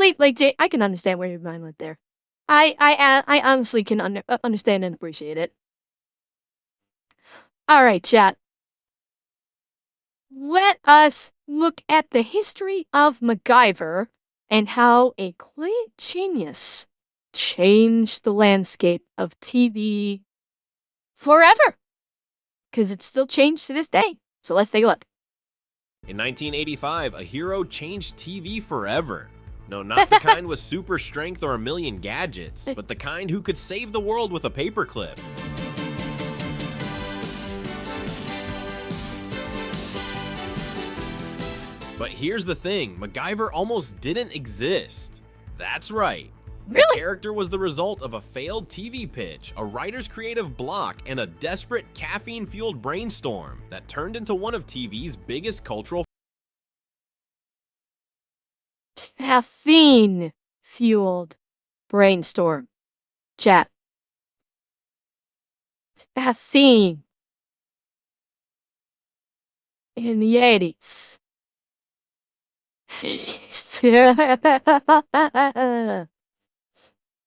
honestly, like, Jay, I can understand where your mind went there. I honestly can understand and appreciate it. All right, chat. Let us look at the history of MacGyver and how a quaint genius changed the landscape of TV forever. Because it's still changed to this day. So let's take a look. In 1985, a hero changed TV forever. No, not the kind with super strength or a million gadgets, but the kind who could save the world with a paperclip. But here's the thing, MacGyver almost didn't exist. That's right. Really? The character was the result of a failed TV pitch, a writer's creative block, and a desperate caffeine-fueled brainstorm that turned into one of TV's biggest cultural Caffeine-fueled brainstorm. Chat. Caffeine. In the 80s.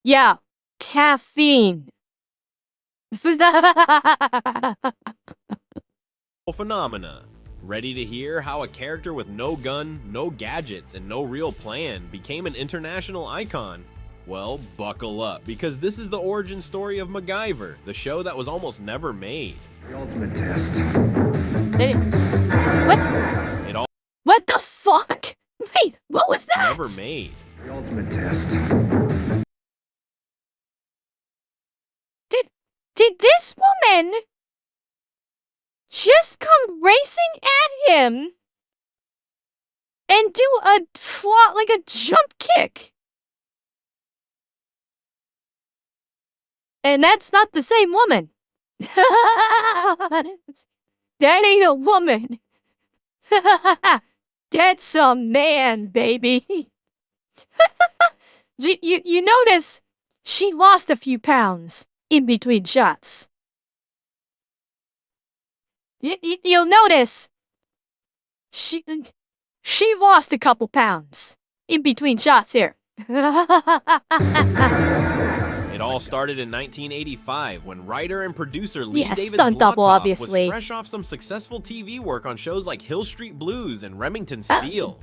Yeah, caffeine. phenomena. Ready to hear how a character with no gun, no gadgets, and no real plan became an international icon? Well, buckle up, because this is the origin story of MacGyver, the show that was almost never made. The ultimate test. What? It all What the fuck? Wait, what was that? never made. The ultimate test. Did this woman just come racing at him and do a like a jump kick? And that's not the same woman. That ain't a woman. That's a man, baby. You notice she lost a few pounds in between shots. You'll notice she lost a couple pounds in between shots here. It all started in 1985 when writer and producer Lee Yeah, David stunt double, Zlotoff obviously. was fresh off some successful TV work on shows like Hill Street Blues and Remington Steele.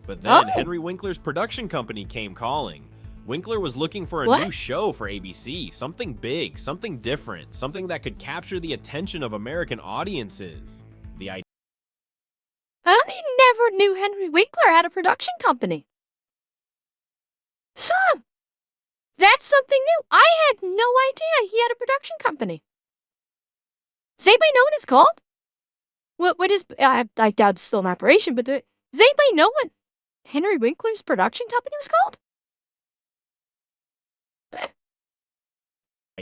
But then Henry Winkler's production company came calling. Winkler was looking for a new show for ABC, something big, something different, something that could capture the attention of American audiences. The idea I never knew Henry Winkler had a production company. That's something new. I had no idea he had a production company. Does anybody know what it's called? What is... I doubt it's still in operation, but does anybody know what Henry Winkler's production company was called?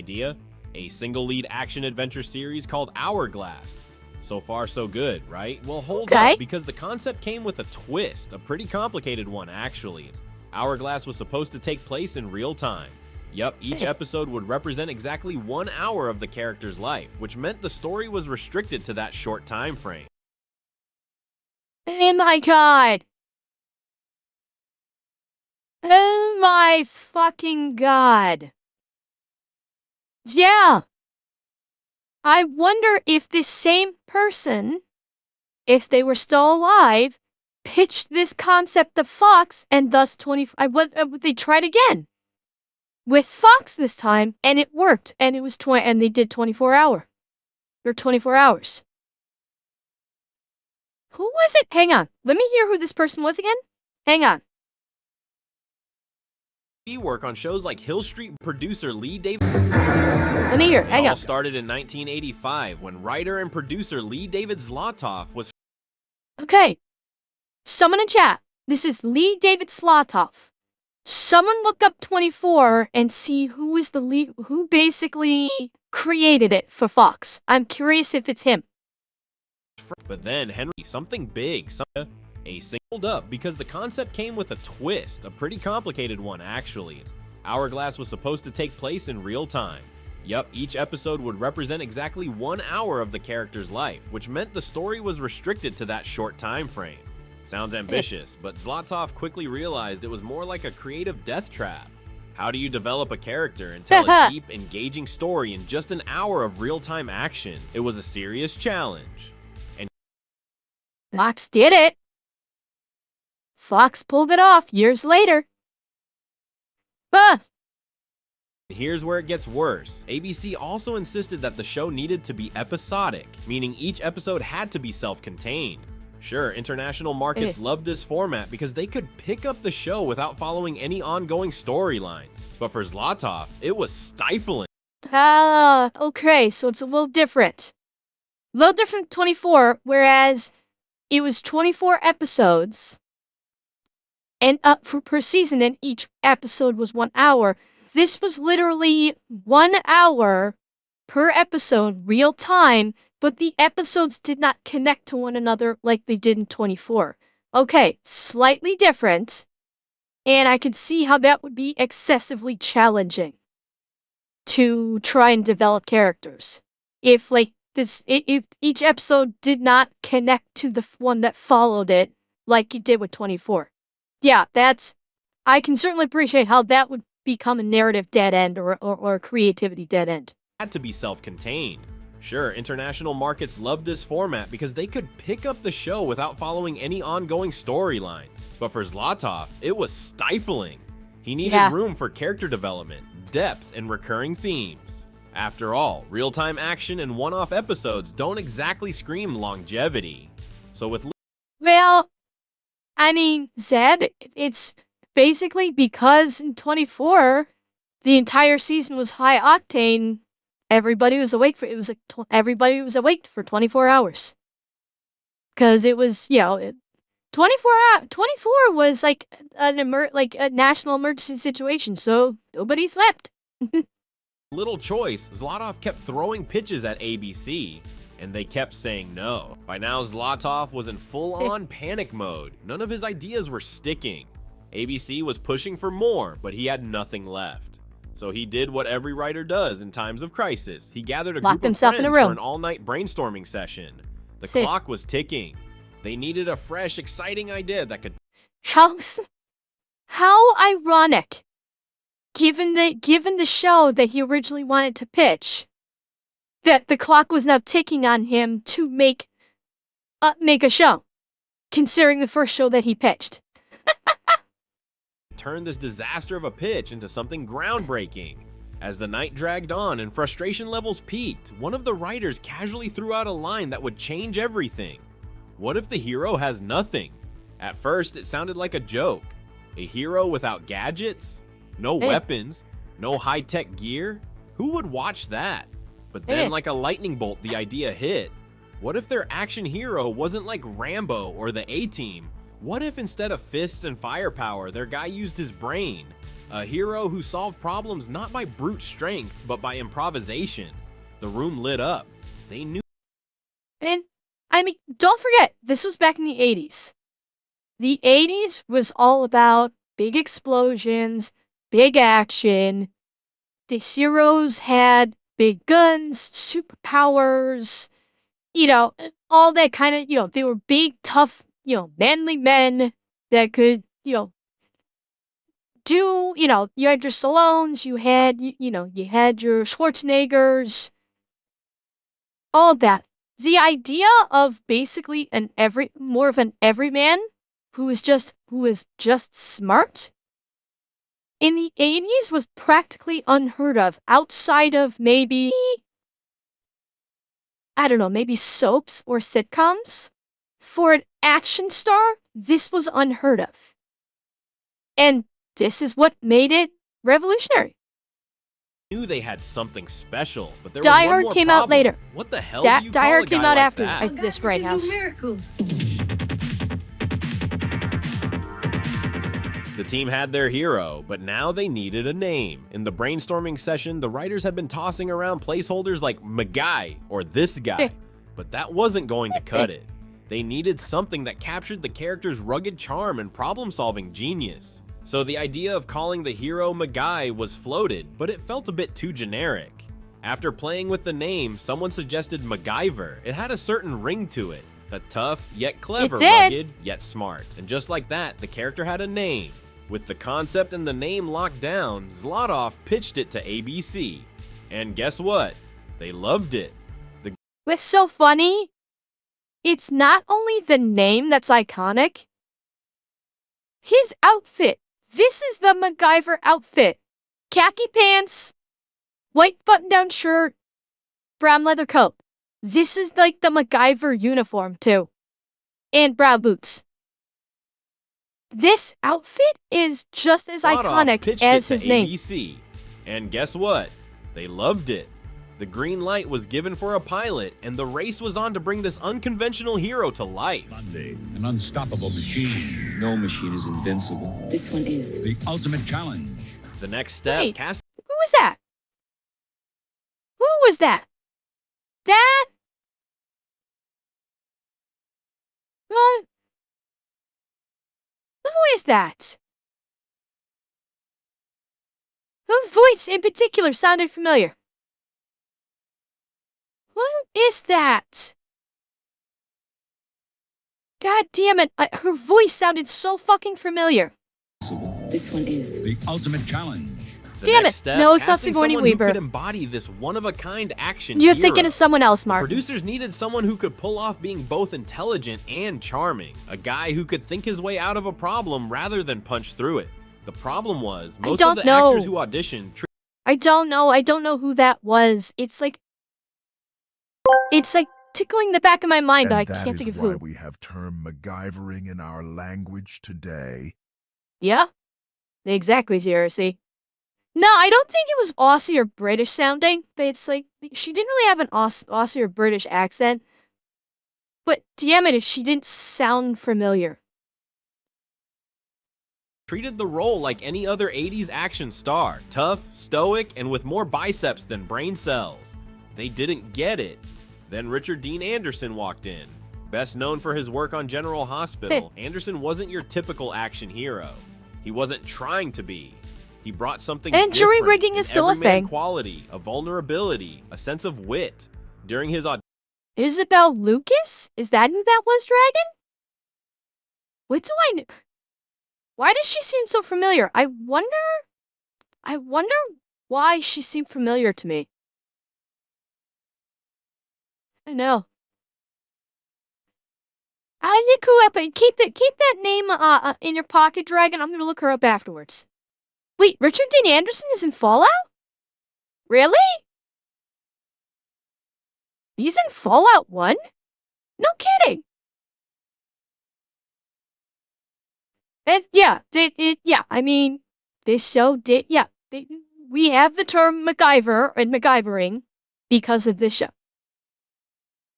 idea? A single lead action adventure series called Hourglass. So far so good, right? Well, hold up, because the concept came with a twist, a pretty complicated one actually. Hourglass was supposed to take place in real time. Yup, each episode would represent exactly 1 hour of the character's life, which meant the story was restricted to that short time frame. Oh my god! Oh my fucking god! Yeah! I wonder if this same person, if they were still alive, pitched this concept to Fox and thus they tried again with Fox this time, and it worked, and it was and they did 24 hours. Who was it? Hang on, let me hear who this person was again. Hang on. Work on shows like Hill Street producer Lee David. Let me hear. Hang on. It all started in 1985 when writer and producer Lee David Zlotoff was. Okay. Someone in chat. This is Lee David Zlotoff. Someone look up 24 and see who is the lead, who basically created it for Fox. I'm curious if it's him. But then Henry, something big, a singled up because the concept came with a twist, a pretty complicated one actually. Hourglass was supposed to take place in real time. Yup, each episode would represent exactly 1 hour of the character's life, which meant the story was restricted to that short time frame. Sounds ambitious, but Zlatov quickly realized it was more like a creative death trap. How do you develop a character and tell a deep, engaging story in just an hour of real-time action? It was a serious challenge. And Fox did it. Fox pulled it off years later. Here's where it gets worse. ABC also insisted that the show needed to be episodic, meaning each episode had to be self-contained. Sure, international markets loved this format because they could pick up the show without following any ongoing storylines. But for Zlatov, it was stifling. Okay, so it's a little different. A little different 24, whereas it was 24 episodes and per season, and each episode was 1 hour. This was literally 1 hour per episode, real time, but the episodes did not connect to one another like they did in 24. Okay, slightly different, and I could see how that would be excessively challenging to try and develop characters. If if each episode did not connect to the one that followed it like it did with 24. Yeah, I can certainly appreciate how that would become a narrative dead end or a creativity dead end. Had to be self-contained. Sure, international markets loved this format because they could pick up the show without following any ongoing storylines. But for Zlatov, it was stifling. He needed room for character development, depth, and recurring themes. After all, real-time action and one-off episodes don't exactly scream longevity. So with Well, I mean, Zed, it's basically because in 24, the entire season was high octane. Everybody was awake for everybody was awake for 24 hours. Because it was, 24 was like a national emergency situation, so nobody slept. little choice, Zlatov kept throwing pitches at ABC, and they kept saying no. By now, Zlatov was in full-on panic mode. None of his ideas were sticking. ABC was pushing for more, but he had nothing left. So he did what every writer does in times of crisis. He gathered a group of friends for an all-night brainstorming session. The clock was ticking. They needed a fresh, exciting idea that could... How ironic, given the show that he originally wanted to pitch, that the clock was now ticking on him to make a show, considering the first show that he pitched. Turn this disaster of a pitch into something groundbreaking. As the night dragged on and frustration levels peaked, one of the writers casually threw out a line that would change everything. What if the hero has nothing? At first, it sounded like a joke. A hero without gadgets? No weapons? No high-tech gear? Who would watch that? But then, like a lightning bolt, the idea hit. What if their action hero wasn't like Rambo or the A-Team? What if instead of fists and firepower, their guy used his brain? A hero who solved problems not by brute strength, but by improvisation. The room lit up. They knew. And, I mean, don't forget, this was back in the 80s. The 80s was all about big explosions, big action. The heroes had big guns, superpowers, all that kind of, they were big, tough, manly men that could, do, you had your Stallones, you had your Schwarzeneggers, all of that. The idea of basically more of an everyman who is just smart in the 80s was practically unheard of outside of maybe soaps or sitcoms. For an action star, this was unheard of. And this is what made it revolutionary. Knew they had something special, but there was Die one Hard more came problem. out later. What the hell do you Die call Hard a guy came out like after that? this Great House. The team had their hero, but now they needed a name. In the brainstorming session, the writers had been tossing around placeholders like MacGyver or this guy, but that wasn't going to cut it. They needed something that captured the character's rugged charm and problem-solving genius. So the idea of calling the hero MacGyver was floated, but it felt a bit too generic. After playing with the name, someone suggested MacGyver. It had a certain ring to it. The tough, yet clever, It did. rugged, yet smart. And just like that, the character had a name. With the concept and the name locked down, Zlotov pitched it to ABC. And guess what? They loved it. What's so funny? It's not only the name that's iconic. His outfit. This is the MacGyver outfit. Khaki pants, white button-down shirt, brown leather coat. This is like the MacGyver uniform too. And brown boots. This outfit is just as iconic as his name. ABC. And guess what? They loved it. The green light was given for a pilot, and the race was on to bring this unconventional hero to life. Monday, an unstoppable machine. No machine is invincible. This one is. The ultimate challenge. The next step, Wait, cast who was that? Who was that? That? What? Who is that? Whose voice in particular sounded familiar? What is that? God damn it, her voice sounded so fucking familiar. This one is. The ultimate challenge. The Damn next it, step, no, it's not casting Sigourney someone Weaver. who could embody this one-of-a-kind action You're hero. thinking of someone else, Mark. Producers needed someone who could pull off being both intelligent and charming. A guy who could think his way out of a problem rather than punch through it. The problem was, most of the actors who auditioned... I don't know who that was. It's like tickling the back of my mind, but I can't think of who. That is why we have term MacGyvering in our language today. Yeah? Exactly, seriously. No, I don't think it was Aussie or British sounding, but it's like, she didn't really have an Aussie or British accent. But damn it if she didn't sound familiar. Treated the role like any other 80s action star. Tough, stoic, and with more biceps than brain cells. They didn't get it. Then Richard Dean Anderson walked in. Best known for his work on General Hospital, Anderson wasn't your typical action hero. He wasn't trying to be. He brought something And jury different, rigging is an still a everyman thing. quality, a vulnerability, a sense of wit. During his audition, Isabel Lucas? Is that who that was, Dragon? What do I know? Why does she seem so familiar? I wonder why she seemed familiar to me. I know. I'll look her up and keep that name in your pocket, Dragon. I'm gonna look her up afterwards. Wait, Richard Dean Anderson is in Fallout? Really? He's in Fallout 1? No kidding. And yeah, I mean, this show did, we have the term MacGyver and MacGyvering because of this show.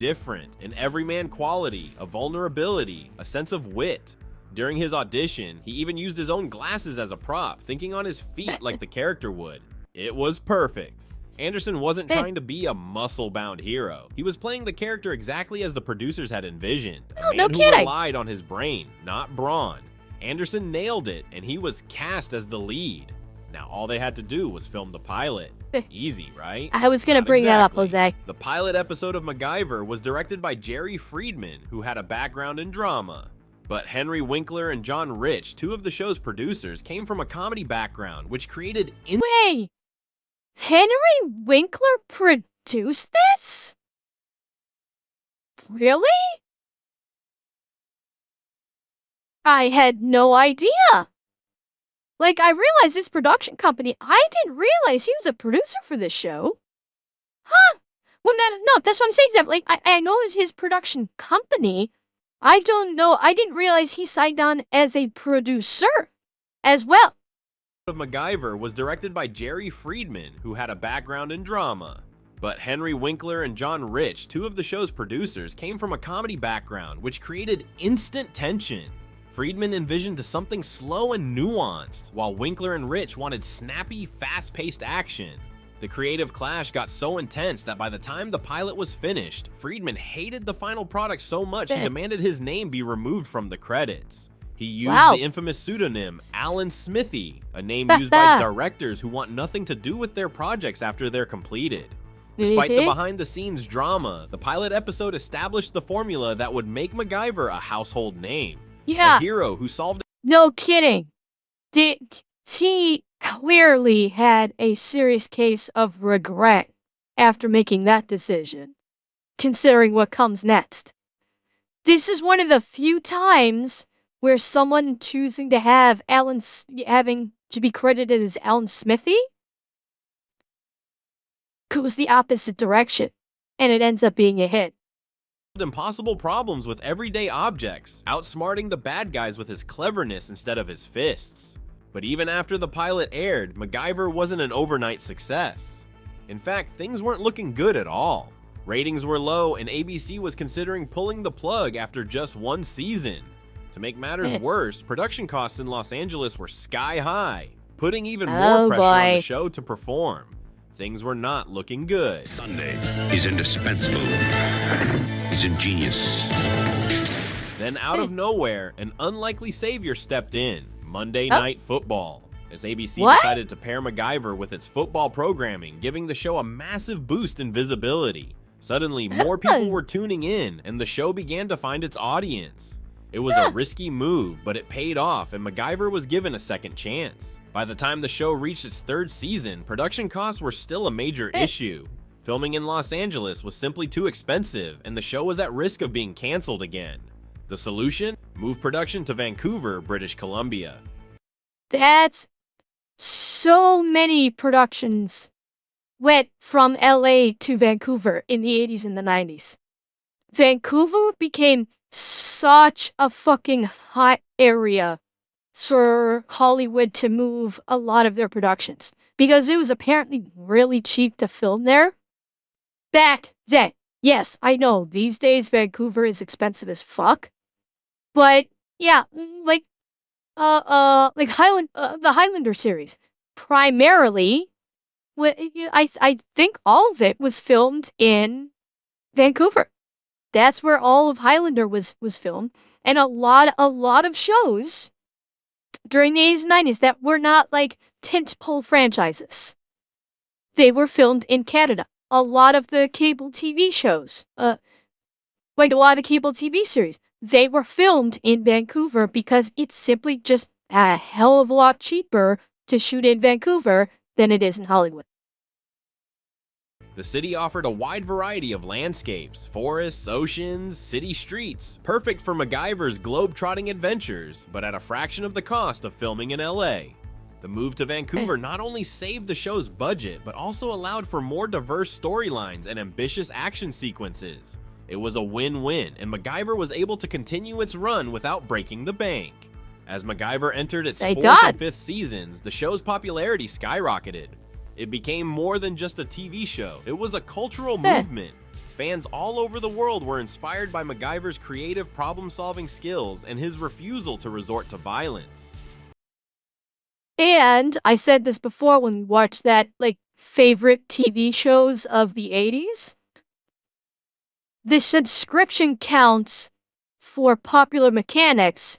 different, an everyman quality, a vulnerability, a sense of wit. During his audition, he even used his own glasses as a prop, thinking on his feet like the character would. It was perfect. Anderson wasn't trying to be a muscle-bound hero. He was playing the character exactly as the producers had envisioned. A man who relied on his brain, not brawn. Anderson nailed it, and he was cast as the lead. Now all they had to do was film the pilot. Easy, right? I was gonna bring that up, Jose. The pilot episode of MacGyver was directed by Jerry Friedman, who had a background in drama. But Henry Winkler and John Rich, two of the show's producers, came from a comedy background, which created Wait! Henry Winkler produced this? Really? I had no idea. Like, I realized this production company, I didn't realize he was a producer for this show. Huh? Well, no, that's what I'm saying. That, like, I know it's his production company. I don't know. I didn't realize he signed on as a producer as well. Of MacGyver was directed by Jerry Friedman, who had a background in drama. But Henry Winkler and John Rich, two of the show's producers, came from a comedy background, which created instant tension. Friedman envisioned something slow and nuanced, while Winkler and Rich wanted snappy, fast-paced action. The creative clash got so intense that by the time the pilot was finished, Friedman hated the final product so much he demanded his name be removed from the credits. He used the infamous pseudonym Alan Smithy, a name used by directors who want nothing to do with their projects after they're completed. Despite the behind-the-scenes drama, the pilot episode established the formula that would make MacGyver a household name. Yeah. A hero who solved... No kidding. He clearly had a serious case of regret after making that decision, considering what comes next. This is one of the few times where someone choosing to have having to be credited as Alan Smithy goes the opposite direction, and it ends up being a hit. Impossible problems with everyday objects, outsmarting the bad guys with his cleverness instead of his fists. But even after the pilot aired, MacGyver wasn't an overnight success. In fact, things weren't looking good at all. Ratings were low, and ABC was considering pulling the plug after just one season. To make matters worse, production costs in Los Angeles were sky high, putting even more pressure on the show to perform. Things were not looking good. Sunday, he's indispensable. He's ingenious. Then out of nowhere, an unlikely savior stepped in. Monday Night Football, as ABC decided to pair MacGyver with its football programming, giving the show a massive boost in visibility. Suddenly, more people were tuning in, and the show began to find its audience. It was a risky move, but it paid off, and MacGyver was given a second chance. By the time the show reached its third season, production costs were still a major issue. Filming in Los Angeles was simply too expensive, and the show was at risk of being canceled again. The solution? Move production to Vancouver, British Columbia. That's so many productions went from LA to Vancouver in the 80s and the 90s. Vancouver became such a fucking hot area for Hollywood to move a lot of their productions because it was apparently really cheap to film there. Back then, yes, I know these days Vancouver is expensive as fuck. But yeah, like the Highlander series, primarily, I think all of it was filmed in Vancouver. That's where all of Highlander was filmed, and a lot of shows during the 80s and 90s that were not like tentpole franchises. They were filmed in Canada. A lot of the cable TV shows, like a lot of the cable TV series, they were filmed in Vancouver because it's simply just a hell of a lot cheaper to shoot in Vancouver than it is in Hollywood. The city offered a wide variety of landscapes, forests, oceans, city streets, perfect for MacGyver's globe-trotting adventures, but at a fraction of the cost of filming in LA. The move to Vancouver not only saved the show's budget, but also allowed for more diverse storylines and ambitious action sequences. It was a win-win, and MacGyver was able to continue its run without breaking the bank. As MacGyver entered its fourth and fifth seasons, the show's popularity skyrocketed. It became more than just a TV show. It was a cultural movement. Fans all over the world were inspired by MacGyver's creative problem-solving skills and his refusal to resort to violence. And I said this before when we watched that, like, favorite TV shows of the 80s. The subscription counts for Popular Mechanics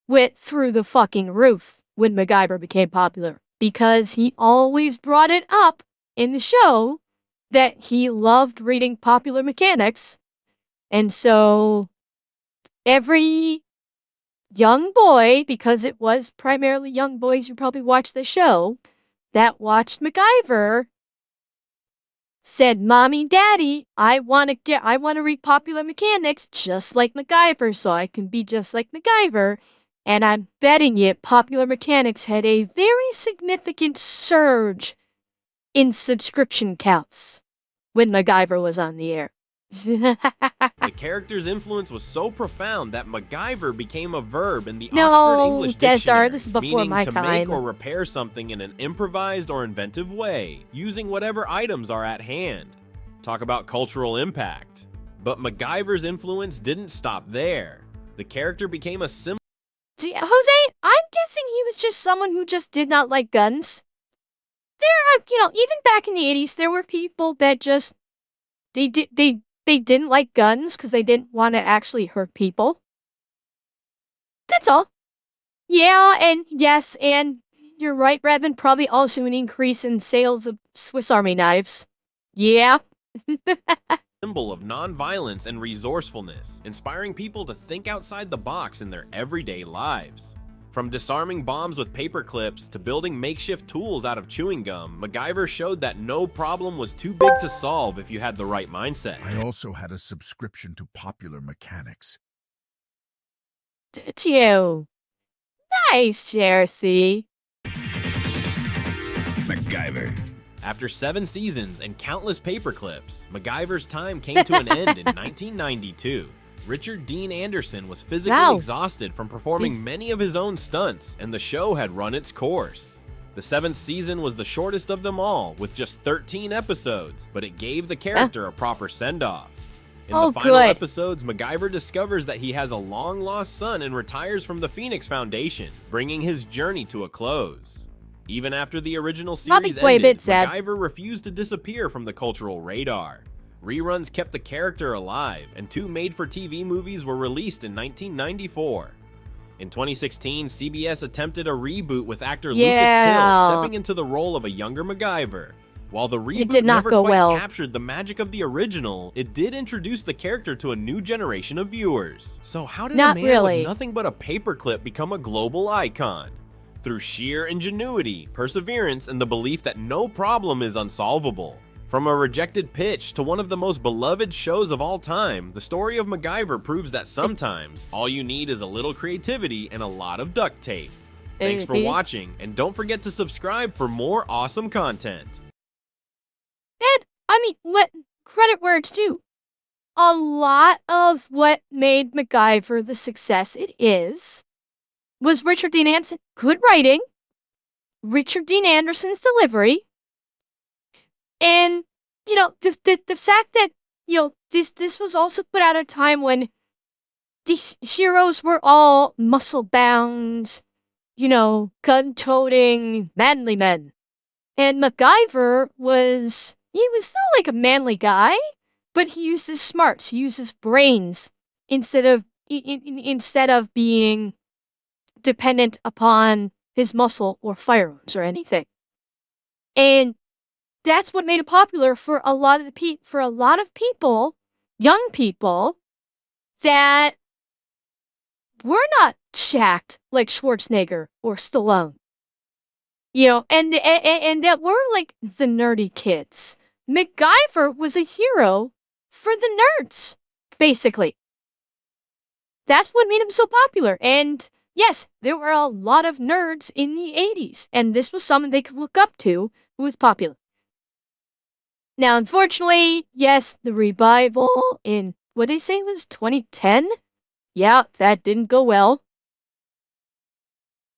went through the fucking roof when MacGyver became popular, because he always brought it up in the show that he loved reading Popular Mechanics, and so every young boy, because it was primarily young boys who probably watched the show, that watched MacGyver said, "Mommy, Daddy, I want to read Popular Mechanics just like MacGyver so I can be just like MacGyver." And I'm betting you Popular Mechanics had a very significant surge in subscription counts when MacGyver was on the air. The character's influence was so profound that MacGyver became a verb in the Oxford English Dictionary, this is before meaning my to time. make or repair something in an improvised or inventive way, using whatever items are at hand. Talk about cultural impact. But MacGyver's influence didn't stop there. The character became a symbol. Jose, I'm guessing he was just someone who just did not like guns. There are, even back in the 80s, there were people that just, they didn't like guns because they didn't want to actually hurt people. That's all. Yeah, and yes, and you're right, Revan, probably also an increase in sales of Swiss Army knives. Yeah, Symbol of nonviolence and resourcefulness, inspiring people to think outside the box in their everyday lives. From disarming bombs with paper clips to building makeshift tools out of chewing gum, MacGyver showed that no problem was too big to solve if you had the right mindset. I also had a subscription to Popular Mechanics. Did you? Nice, Jersey. MacGyver. After 7 seasons and countless paperclips, MacGyver's time came to an end in 1992. Richard Dean Anderson was physically exhausted from performing many of his own stunts, and the show had run its course. The 7th season was the shortest of them all, with just 13 episodes, but it gave the character a proper send-off. In the final episodes, MacGyver discovers that he has a long-lost son and retires from the Phoenix Foundation, bringing his journey to a close. Even after the original series ended, MacGyver refused to disappear from the cultural radar. Reruns kept the character alive, and 2 made-for-TV movies were released in 1994. In 2016, CBS attempted a reboot with actor Lucas Till stepping into the role of a younger MacGyver. While the reboot never quite captured the magic of the original, it did introduce the character to a new generation of viewers. So how did a man with nothing but a paperclip become a global icon? Through sheer ingenuity, perseverance, and the belief that no problem is unsolvable. From a rejected pitch to one of the most beloved shows of all time, the story of MacGyver proves that sometimes all you need is a little creativity and a lot of duct tape. Thanks for watching, and don't forget to subscribe for more awesome content. And, I mean, what credit where it's due. A lot of what made MacGyver the success it is was Richard Dean Anderson, good writing, Richard Dean Anderson's delivery, and, you know, the fact that, you know, this was also put out at a time when these heroes were all muscle-bound, you know, gun-toting, manly men. And MacGyver was still like a manly guy, but he used his smarts, he used his brains instead of being dependent upon his muscle or firearms or anything. And that's what made it popular for a lot of people, young people, that were not shacked like Schwarzenegger or Stallone. You know, and that were like the nerdy kids. MacGyver was a hero for the nerds, basically. That's what made him so popular. And yes, there were a lot of nerds in the 80s, and this was someone they could look up to who was popular. Now, unfortunately, yes, the revival in, what did they say it was, 2010? Yeah, that didn't go well.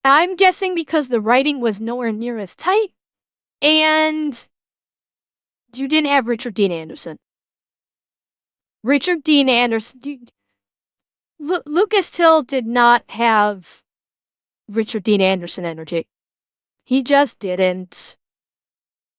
I'm guessing because the writing was nowhere near as tight, and you didn't have Richard Dean Anderson. Richard Dean Anderson, Lucas Till did not have Richard Dean Anderson energy. He just didn't.